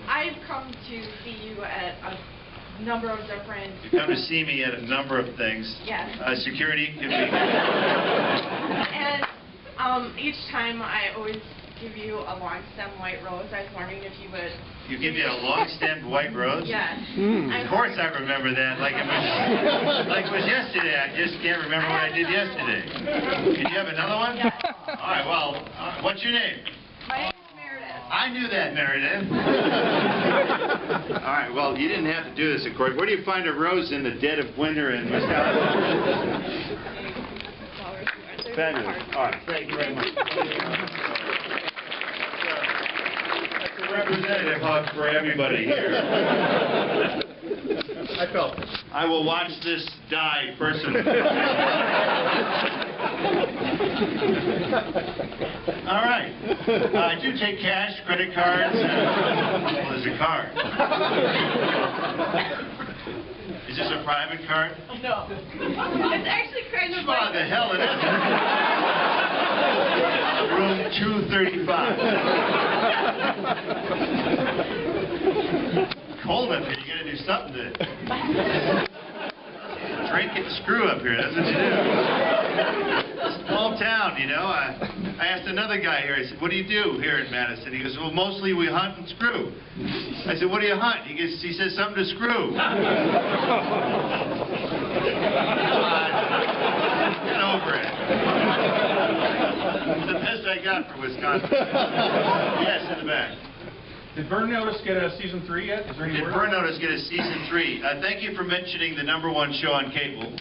I've come to see you at a number of different... You come to see me at a number of things. Yes. Security could be... And each time I always give you a long stem white rose. I was wondering if you would... You give me a long stemmed white rose? Yes. Of course I remember that, like it was yesterday. I just can't remember what I did yesterday. Did you have another one? Yes. All right, well, what's your name? My name is Meredith. I knew that, Meredith. All right, well, you didn't have to do this, of course. Where do you find a rose in the dead of winter in Wisconsin? Fabulous. All right, thank you very much. That's a representative hug for everybody here. I felt it. I will watch this die personally. All right. I do take cash, credit cards. Well, there's a card. Is this a private card? No. It's actually kind of What like... the hell it is? Room 235. Cold up here. You gotta do something to drink and screw up here. That's what you do. Small town, you know. I asked another guy here. I said, "What do you do here in Madison?" He goes, "Well, mostly we hunt and screw." I said, "What do you hunt?" He says, "Something to screw." Get over it. It's the best I got for Wisconsin. Yes, in the back. Did Burn Notice get a season 3 yet? Is there any Did word? Burn Notice get a season 3? Thank you for mentioning the #1 show on cable.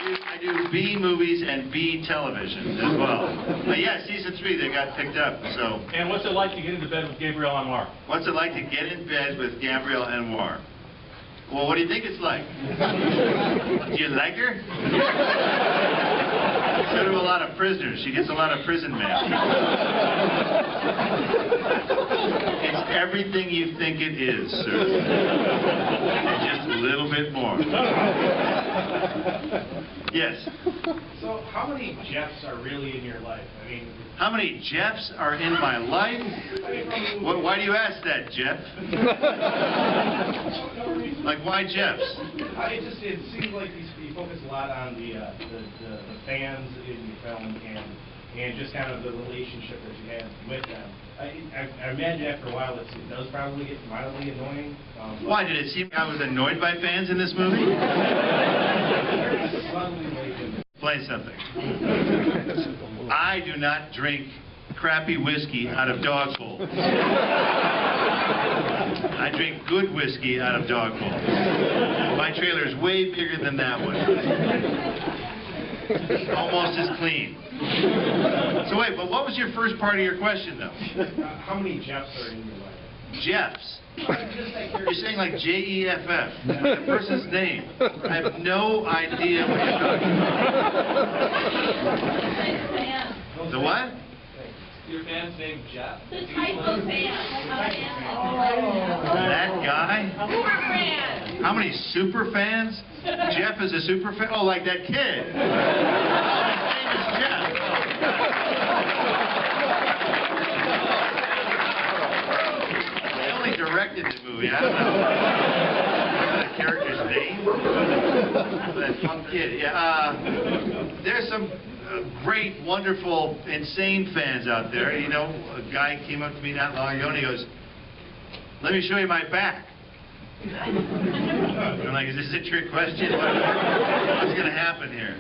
I do B movies and B television as well. But yeah, season 3 they got picked up. So. And what's it like to get into bed with Gabrielle Anwar? What's it like to get in bed with Gabrielle Anwar? Well, what do you think it's like? Do you like her? So do a lot of prisoners. She gets a lot of prison mail. It's everything you think it is, sir. And just a little bit more. Yes? So, how many Jeffs are really in your life? I mean... How many Jeffs are in my life? Why do you ask that, Jeff? Like, why Jeffs? It seems like you focus a lot on the fans in your film and just kind of the relationship that you had with them. I imagine after a while it does probably get mildly annoying. Why, did it seem I was annoyed by fans in this movie? Explain something. I do not drink crappy whiskey out of dog holes. I drink good whiskey out of dog holes. My trailer is way bigger than that one. Almost as clean. So wait, but what was your first part of your question, though? How many Jeffs are in your life? Jeffs. You're saying like J-E-F-F. The person's name. I have no idea what you're talking about. The what? Your fan's name Jeff? The typo fan. That guy? Super fan. How many super fans? Jeff is a super fan? Oh, like that kid. His name is Jeff. I only directed the movie. I don't know the character's name. That fun kid. Yeah. There's some great, wonderful, insane fans out there. You know, a guy came up to me not long ago and he goes, "Let me show you my back." I'm like, "Is this a trick question? What's going to happen here?"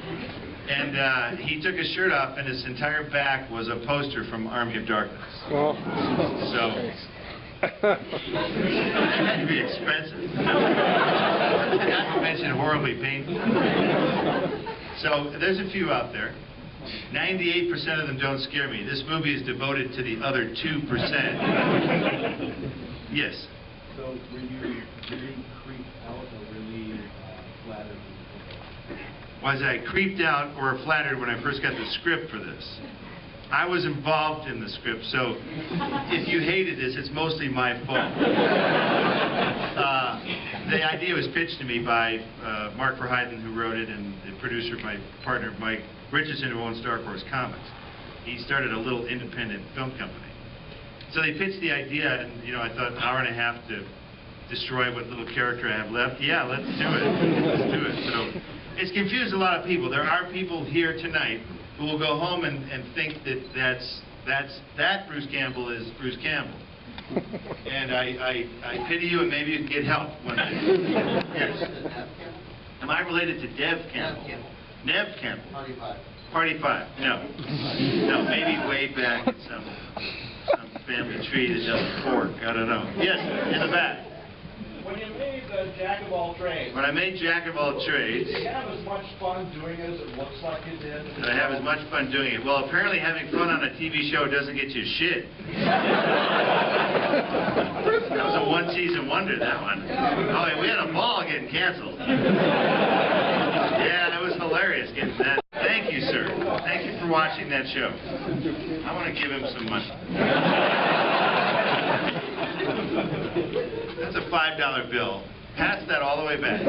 And he took his shirt off and his entire back was a poster from Army of Darkness. So, that had to be expensive. Not to mention horribly painful. So, there's a few out there. 98% of them don't scare me. This movie is devoted to the other 2%. Yes? So were you creeped out or really flattered? Was I creeped out or flattered when I first got the script for this? I was involved in the script, so if you hated this, it's mostly my fault. The idea was pitched to me by Mark Verheiden, who wrote it, and the producer, my partner, Mike Richardson, who owns Dark Horse Comics. he started a little independent film company. So they pitched the idea, and I thought an hour and a half to destroy what little character I have left. Yeah, let's do it. Let's do it. So it's confused a lot of people. There are people here tonight who will go home and think that that Bruce Campbell is Bruce Campbell. And I pity you, and maybe you can get help one day. Yes. Am I related to Dev Campbell? Nev Campbell. Party 5. No. No, maybe way back in some family tree that doesn't fork. I don't know. Yes, in the back. When you made Jack of All Trades, When I made Jack of All Trades, did you have as much fun doing it as it looks like you did? did I have as much fun doing it? Well, apparently having fun on a TV show doesn't get you shit. That was a one-season wonder, that one. Oh, yeah, we had a ball getting canceled. Yeah, that was hilarious getting that. Thank you, sir. Thank you for watching that show. I want to give him some money. That's a $5 bill. Pass that all the way back.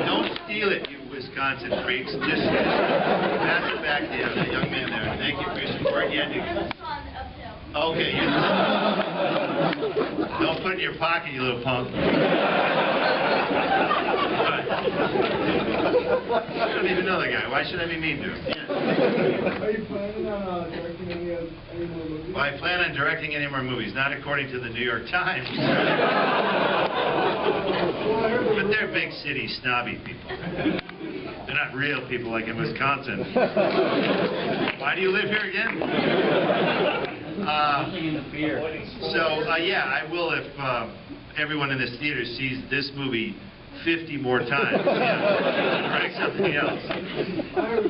Don't steal it, you Wisconsin freaks. Just pass it back to the young man there. Thank you for your support. Yeah, okay. Don't put it in your pocket, you little punk. I don't even know the guy. Why should I be mean to him? Yeah. Are you planning on directing any more movies? Well, I plan on directing any more movies, not according to the New York Times. But they're big city snobby people. They're not real people like in Wisconsin. Why do you live here again? Yeah, I will if everyone in this theater sees this movie 50 more times. Write something else. I heard a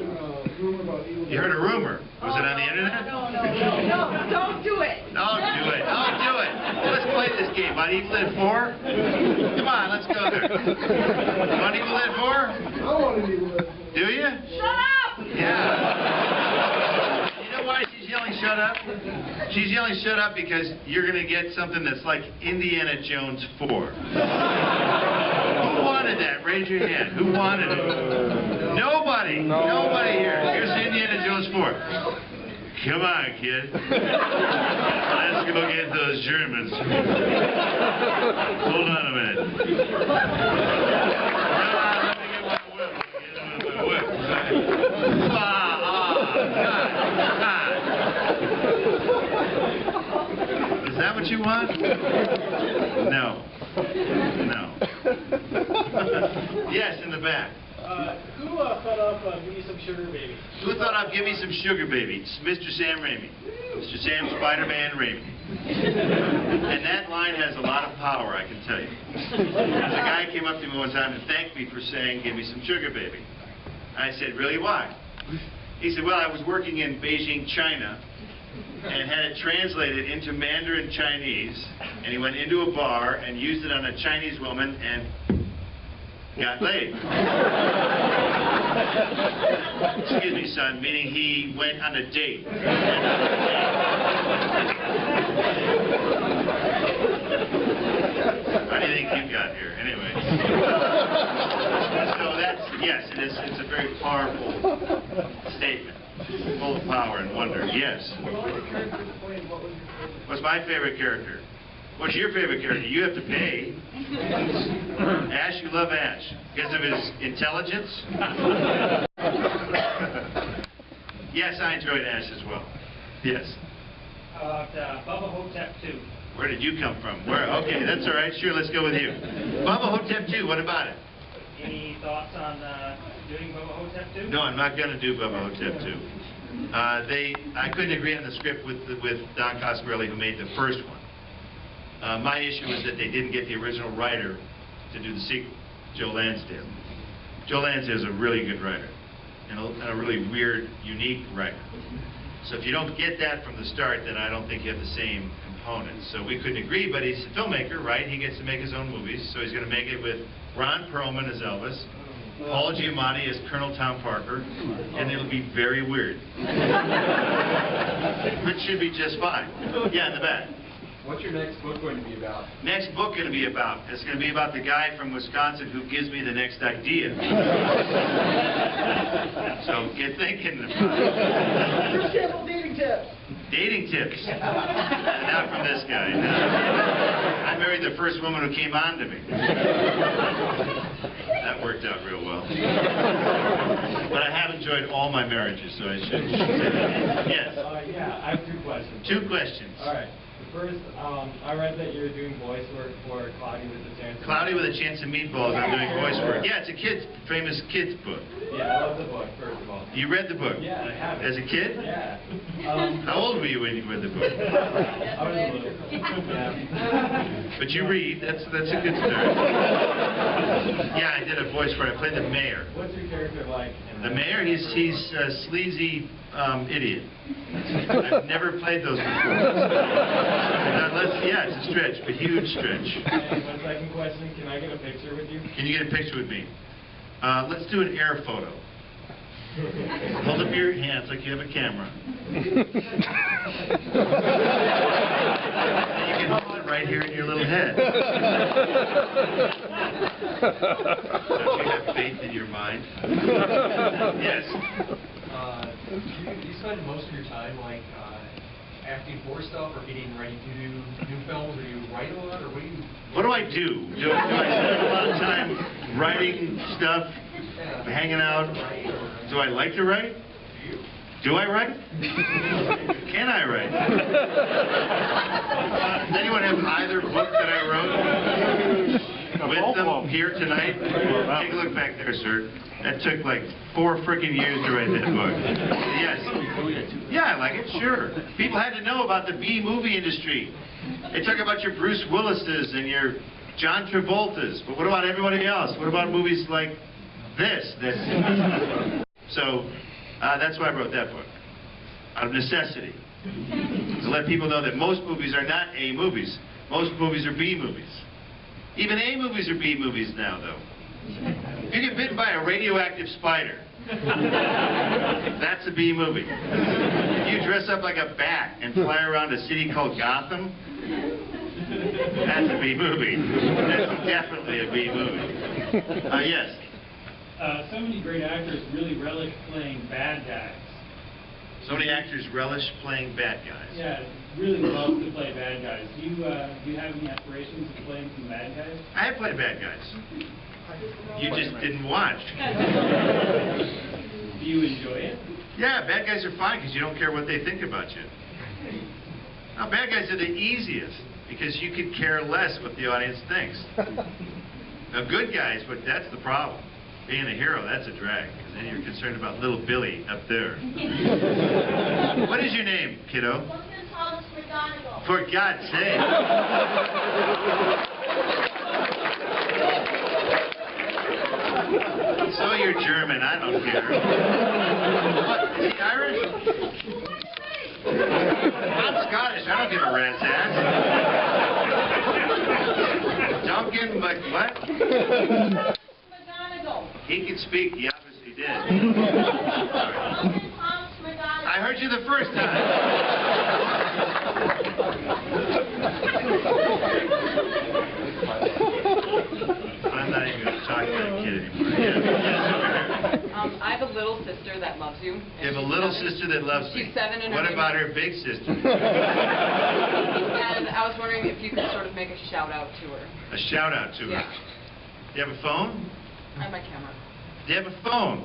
rumor about Evil Dead. You heard a rumor? Was it on the internet? No, don't do it. Don't do it. Don't do it. Let's play this game. On Evil Dead 4? Come on, let's go there. On Evil Dead 4? I want an Evil Dead 4. Do you? Shut up! Yeah. You know why she's yelling shut up? She's yelling shut up because you're going to get something that's like Indiana Jones 4. Who wanted that? Raise your hand. Who wanted it? Nobody. Nobody here. Here's Indiana Jones 4. Come on, kid. Let's go get those Germans. Hold on a minute. Is that what you want? No. No. Yes, in the back. Who thought up Give Me Some Sugar Baby? Who thought up Give Me Some Sugar Baby? It's Mr. Sam Raimi. Mr. Sam Spider-Man Raimi. And that line has a lot of power, I can tell you. The guy came up to me one time to thank me for saying, "Give me some sugar, baby." I said, "Really, why?" He said, "Well, I was working in Beijing, China, and had it translated into Mandarin Chinese, and he went into a bar and used it on a Chinese woman and got laid." Excuse me, son, meaning he went on a date. How do you think you got here? Anyway. So that's, yes, it's a very powerful statement. Full of power and wonder. Yes. What's my favorite character? What's your favorite character? You have to pay. Ash, you love Ash. Because of his intelligence? Yes, I enjoyed Ash as well. Yes. Bubba Hotep 2. Where did you come from? Where? Okay, that's all right. Sure, let's go with you. Bubba Hotep 2, what about it? Any thoughts on doing Bubba Hotep 2? No, I'm not going to do Bubba Hotep 2. I couldn't agree on the script with Don Coscarelli, who made the first one. My issue is that they didn't get the original writer to do the sequel, Joe Lansdale. Joe Lansdale is a really good writer, and a really weird, unique writer. So if you don't get that from the start, then I don't think you have the same components. So we couldn't agree, but he's a filmmaker, right? He gets to make his own movies, so he's going to make it with Ron Perlman as Elvis, Paul Giamatti as Colonel Tom Parker, and it'll be very weird. Which should be just fine. Yeah, in the back. What's your next book going to be about? Next book going to be about? It's going to be about the guy from Wisconsin who gives me the next idea. So get thinking about it. Here's Campbell dating tips. Dating tips. Not from this guy. No. I married the first woman who came on to me. That worked out real well. But I have enjoyed all my marriages, so I should say that. Yes. Yeah, I have 2 questions. 2 questions. All right. The first, I read that you're doing voice work for Cloudy with a Chance. Cloudy with a Chance of Meatballs. I'm doing voice work. Yeah, it's a famous kids book. Yeah, I love the book, first of all. You read the book? Yeah, I have it. As a kid? Yeah. How old were you when you read the book? I was a little. Yeah. But you read. That's a good start. Yeah, I did a voice for it. I played the mayor. What's your character like? The mayor, he's a sleazy idiot. I've never played those before. Yeah, it's a stretch, a huge stretch. And my second question, can I get a picture with you? Can you get a picture with me? Let's do an air photo. Hold up your hands like you have a camera. You can hold it right here in your little head. Don't you have faith in your mind? Yes. Do you spend most of your time like acting for stuff or getting ready to do new films, or do you write a lot, or what do you... What do I do? Do I spend a lot of time writing stuff, hanging out? Do I like to write? Do I write? Can I write? Does anyone have either book that I wrote with them here tonight? Take a look back there, sir. That took like 4 frickin' years to write that book. Yes. Yeah, I like it, sure. People had to know about the B-movie industry. They talk about your Bruce Willises and your John Travoltas, but what about everybody else? What about movies like this? So, that's why I wrote that book. Out of necessity. To let people know that most movies are not A movies. Most movies are B movies. Even A movies are B movies now, though. If you get bitten by a radioactive spider, that's a B movie. If you dress up like a bat and fly around a city called Gotham, that's a B movie. That's definitely a B movie. Yes? So many great actors really relish playing bad guys. So many actors relish playing bad guys. Yeah, really love to play bad guys. Do you have any aspirations of playing some bad guys? I have played bad guys. You just didn't watch. Do you enjoy it? Yeah, bad guys are fine because you don't care what they think about you. Now, bad guys are the easiest because you could care less what the audience thinks. Now, good guys, but that's the problem. Being a hero, that's a drag, because then you're concerned about little Billy up there. What is your name, kiddo? For God's sake. So you're German, I don't care. What, is he Irish? I'm Scottish, I don't give a rat's ass. Duncan, what? He can speak, he obviously did. I heard you the first time. I'm not even going to talk to that kid anymore. I have a little sister that loves you. You have a little sister that loves me. She's 7 and what about her big sister? And I was wondering if you could sort of make a shout out to her. A shout out to her? Yeah. Do you have a phone? I have my camera. Do you have a phone?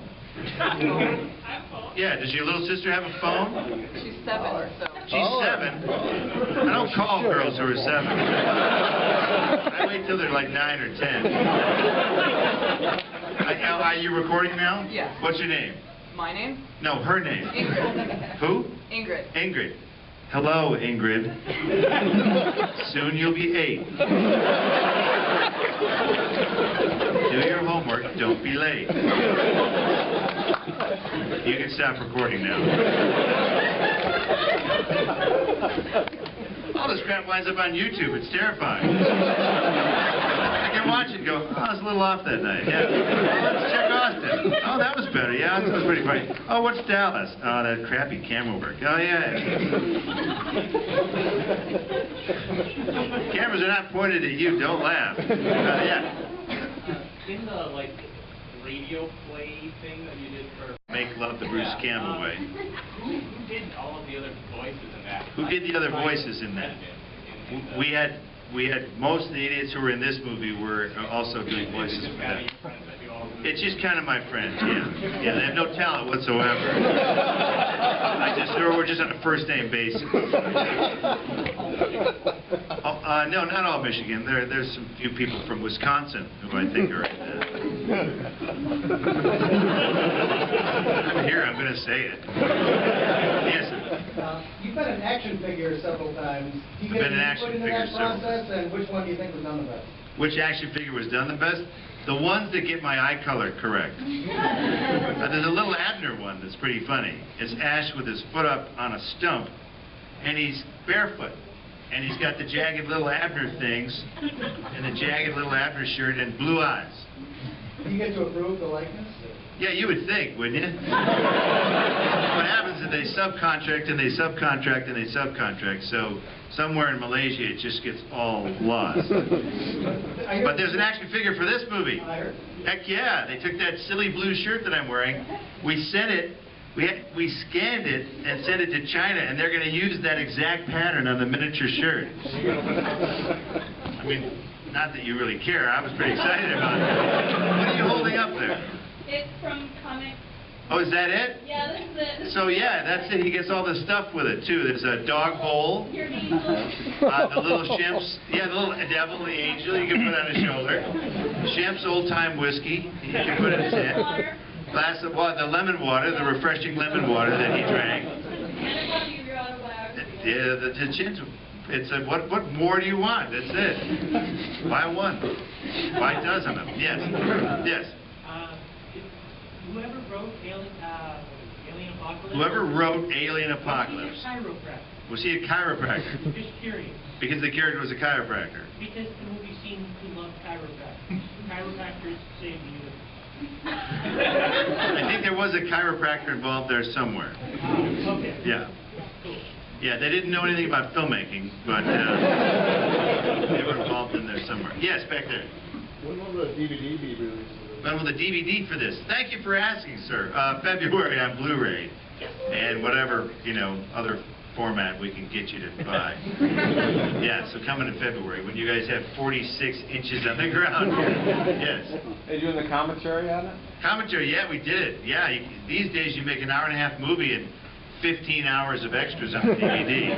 Yeah, does your little sister have a phone? She's 7, so... She's 7? I don't call girls who are 7. I wait till they're like 9 or 10. Are you recording now? Yes. What's your name? My name? No, her name. Ingrid. Who? Ingrid. Ingrid. Hello, Ingrid. Soon you'll be 8. Do your homework, don't be late. You can stop recording now. All this crap winds up on YouTube. It's terrifying. I can watch it and go, oh, I was a little off that night. Yeah. Oh, let's check Austin. Oh, that was better. Yeah, that was pretty funny. Oh, what's Dallas? Oh, that crappy camera work. Oh, yeah. Cameras are not pointed at you. Don't laugh. Yeah. In the, like, radio play thing that you did for... make love the Bruce Campbell way. Who did all of the other voices in that? Who did the other voices in that? We had most of the idiots who were in this movie were also doing voices for that. It's just kind of my friends, yeah. Yeah, they have no talent whatsoever. We're just on a first name basis. No, not all Michigan. There's some few people from Wisconsin who I think are in that. I'm here, I'm going to say it. Yes, sir. You've been an action figure several times. Do you I've get been an any action input into figure that several process, and which one do you think was done the best? Which action figure was done the best? The ones that get my eye color correct. There's a little Abner one that's pretty funny. It's Ash with his foot up on a stump, and he's barefoot. And he's got the jagged little Abner things, and the jagged little Abner shirt, and blue eyes. Do you get to approve the likeness? Yeah, you would think, wouldn't you? What happens is they subcontract, and they subcontract, and they subcontract. So somewhere in Malaysia, it just gets all lost. But there's an action figure for this movie. Heck yeah, they took that silly blue shirt that I'm wearing. We sent it. We scanned it and sent it to China, and they're going to use that exact pattern on the miniature shirt. I mean, not that you really care. I was pretty excited about it. What are you holding up there? It's from comics. Oh, is that it? Yeah, this is it. So yeah, that's it. He gets all the stuff with it too. There's a dog bowl. Your angel. The little Shemp's, yeah, the little devil, the angel you can put on his shoulder. Shemp's old time whiskey you can put in his hand. Glass of water, the lemon water, the refreshing lemon water that he drank. And a copy of your autobiography. Yeah, it's a, what more do you want? That's it. Buy one. Buy a dozen of them. Yes. Yes. Whoever wrote Alien Apocalypse. Whoever wrote Alien Apocalypse. Was he a chiropractor? Was he a chiropractor? Just curious. Because the character was a chiropractor. Because the movie seemed to love chiropractors. Chiropractors save the universe. I think there was a chiropractor involved there somewhere. Okay. Yeah. Yeah, they didn't know anything about filmmaking, but they were involved in there somewhere. Yes, back there. When will the DVD be released? When will the DVD for this? Thank you for asking, sir. February on Blu-ray and whatever, other format we can get you to buy. Yeah, so coming in February when you guys have 46 inches on the ground. Yes. Are you doing the commentary on it? Commentary, yeah, we did it. Yeah, these days you make an hour-and-a-half movie and 15 hours of extras on the DVD.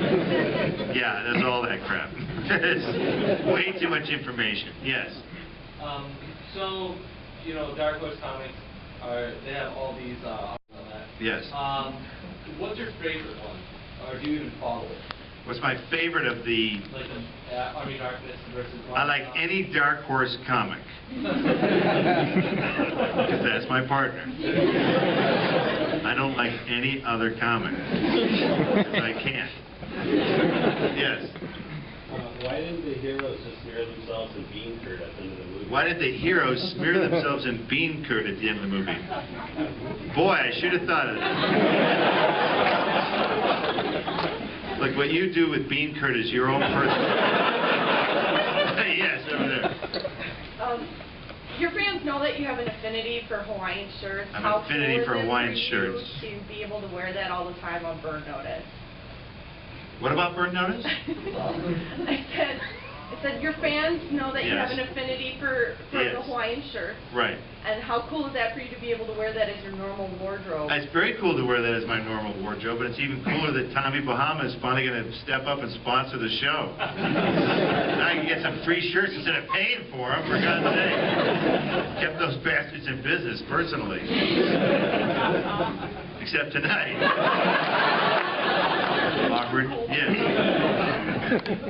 Yeah, that's all that crap. It's way too much information. Yes. So, Dark Horse Comics they have all these on that. Yes. What's your favorite one? Or do you even follow it? What's my favorite of the... Like the Army Darkness versus... I like any Dark Horse comic. Because that's my partner. I don't like any other comic. I can't. Yes. Why didn't the heroes just smear themselves in bean curd at the end of the movie? Why did the heroes smear themselves in bean curd at the end of the movie? Boy, I should have thought of that. Like what you do with bean curd is your own personal... Yes, over there. Your fans know that you have an affinity for Hawaiian shirts. I have an affinity for Hawaiian shirts. To be able to wear that all the time on Burn Notice. What about Burn Notice? I said your fans know that you have an affinity for the Hawaiian shirt. Right. And how cool is that for you to be able to wear that as your normal wardrobe? It's very cool to wear that as my normal wardrobe, but it's even cooler that Tommy Bahama is finally going to step up and sponsor the show. Now I can get some free shirts instead of paying for them, for God's sake. Kept those bastards in business personally. Except tonight. Awkward. Yes.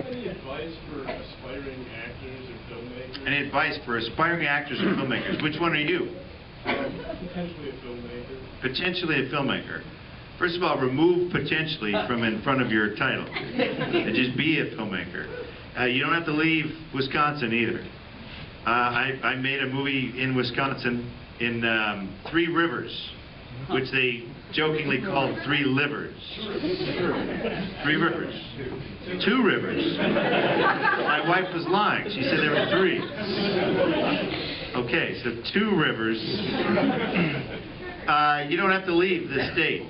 Any advice for aspiring actors or filmmakers? Any advice for aspiring actors or filmmakers? Which one are you? Potentially a filmmaker. Potentially a filmmaker. First of all, remove potentially from in front of your title. And just be a filmmaker. You don't have to leave Wisconsin either. I made a movie in Wisconsin in Three Rivers, which they jokingly called Three Livers. Three Rivers. Two rivers. My wife was lying. She said there were three. Okay, so Two Rivers. You don't have to leave the state.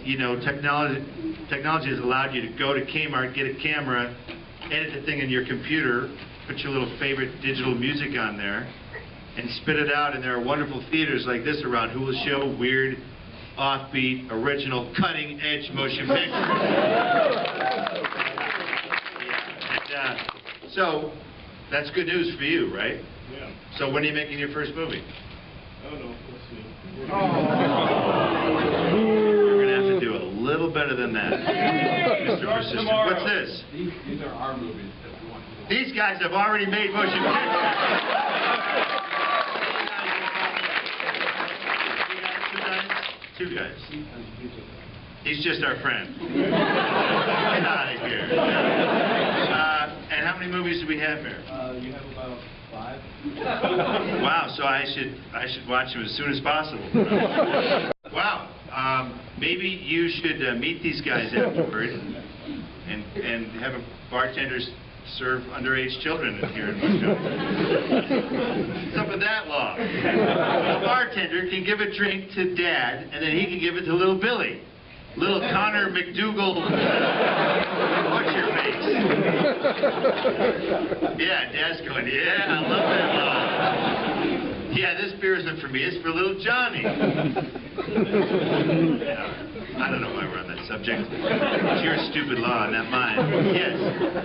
You know, technology has allowed you to go to Kmart, get a camera, edit the thing in your computer, put your little favorite digital music on there, and spit it out. And there are wonderful theaters like this around who will show weird, offbeat, original, cutting-edge motion pictures. So, that's good news for you, right? Yeah. So when are you making your first movie? I don't know. We'll see. You're going to have to do a little better than that. Mr. Persistent. What's this? These are our movies that we want to do. These guys have already made motion pictures. Two guys. He's just our friend. Get out of here. And how many movies do we have here? You have about 5. Wow, so I should watch them as soon as possible. Wow, maybe you should meet these guys afterward and have a bartender serve underage children here in Wisconsin. What's up with that law? A bartender can give a drink to Dad, and then he can give it to little Billy. Little Connor McDougal, what's your face? Yeah, Dad's going, yeah, I love that law. Yeah, this beer isn't for me, it's for little Johnny. Yeah, I don't know why we're on that subject. It's your stupid law, not mine. Yes?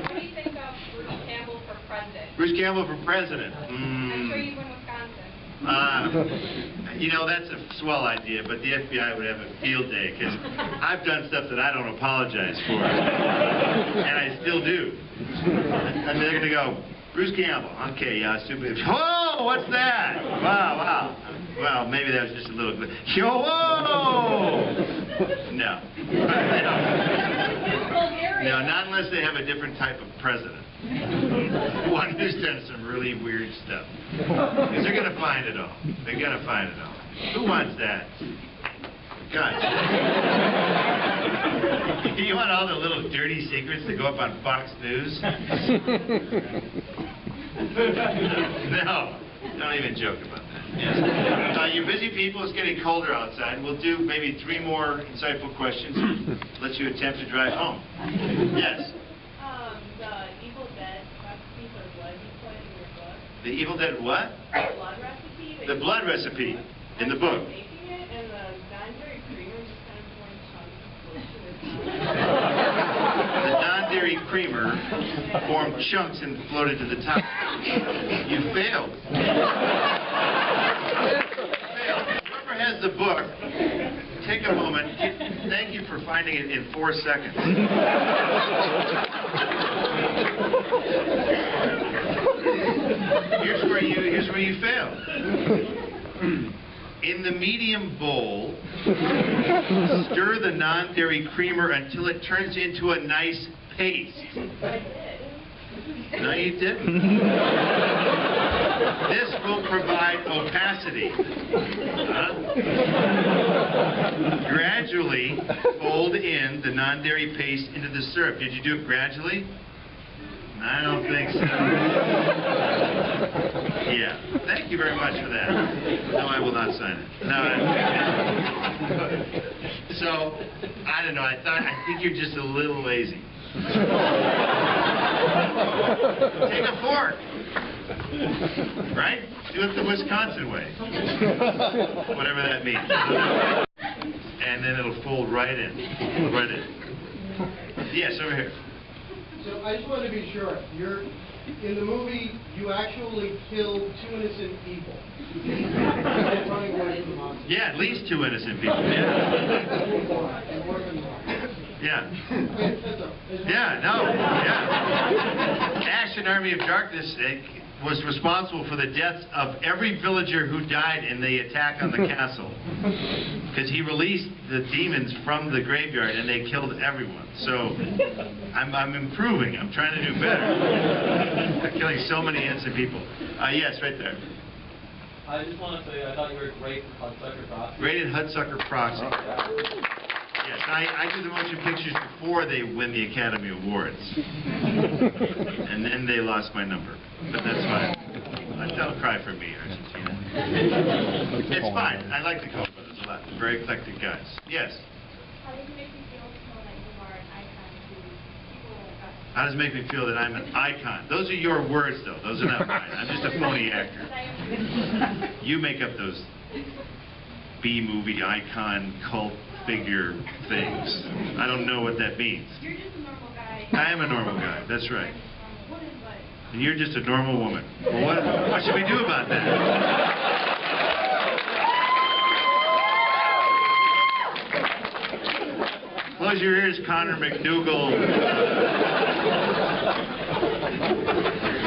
What do you think of Bruce Campbell for president? Bruce Campbell for president. I'm sure you win Wisconsin. You know, that's a swell idea, but the FBI would have a field day, because I've done stuff that I don't apologize for. And I still do. And they're going to go, Bruce Campbell, okay, stupid. Whoa, what's that? Wow. Well, maybe that was just a little bit. Whoa! No. No, not unless they have a different type of president. One who's done some really weird stuff. Because they're going to find it all. They're going to find it all. Who wants that? God. You want all the little dirty secrets that go up on Fox News? No. Don't even joke about that. Yes. You busy people, it's getting colder outside. We'll do maybe 3 more insightful questions. Let you attempt to drive home. Yes? The Evil Dead recipe for blood you put in your book. The Evil Dead what? The blood recipe. The blood recipe in the book. Making it, and the non-dairy creamer just kind of pouring chunks close to the top. The non-dairy creamer formed chunks and floated to the top. You failed. Whoever has the book, take a moment. Thank you for finding it in 4 seconds. Here's where you failed. In the medium bowl, stir the non-dairy creamer until it turns into a nice paste. No, you didn't. This will provide opacity. Gradually fold in the non-dairy paste into the syrup. Did you do it gradually? I don't think so. Yeah. Thank you very much for that. No, I will not sign it. No. So, I don't know. I think you're just a little lazy. Take a fork. Right? Do it the Wisconsin way. Whatever that means. And then it'll fold right in. Right in. Yes, over here. So I just wanted to be sure. In the movie, you actually killed 2 innocent people. Running away from the monster. Yeah, at least 2 innocent people. Yeah. Yeah. Yeah, no. Yeah. Ash and Army of Darkness was responsible for the deaths of every villager who died in the attack on the castle. Because he released the demons from the graveyard and they killed everyone. So I'm improving. I'm trying to do better. I'm killing so many innocent people. Yes, right there. I just want to say I thought you were great in Hudsucker Proxy. Great in Hudsucker Proxy. Yes, I do the motion pictures before they win the Academy Awards. And then they lost my number. But that's fine. Don't cry for me, Argentina. It's fine. I like the Coen brothers a lot. They're very eclectic guys. Yes? How does it make you feel to know that you are an icon to people like us? How does it make me feel that I'm an icon? Those are your words, though. Those are not mine. I'm just a phony actor. You make up those B-movie icon cult figure things. I don't know what that means. You're just a normal guy. I am a normal guy. That's right. What is life? And you're just a normal woman. Well, what should we do about that? Close your ears, Connor McDougal.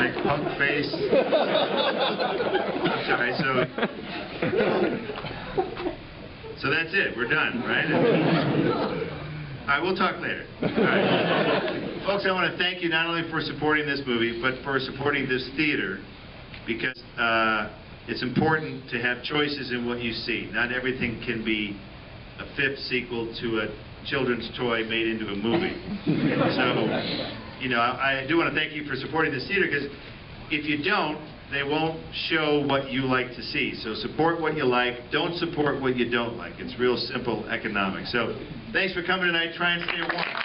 Big punk face. Sorry, so that's it. We're done, right? All right, we'll talk later. All right. Folks, I want to thank you not only for supporting this movie, but for supporting this theater, because it's important to have choices in what you see. Not everything can be a fifth sequel to a children's toy made into a movie. So, you know, I do want to thank you for supporting this theater, because if you don't, they won't show what you like to see. So support what you like, don't support what you don't like. It's real simple economics. So thanks for coming tonight. Try and stay warm.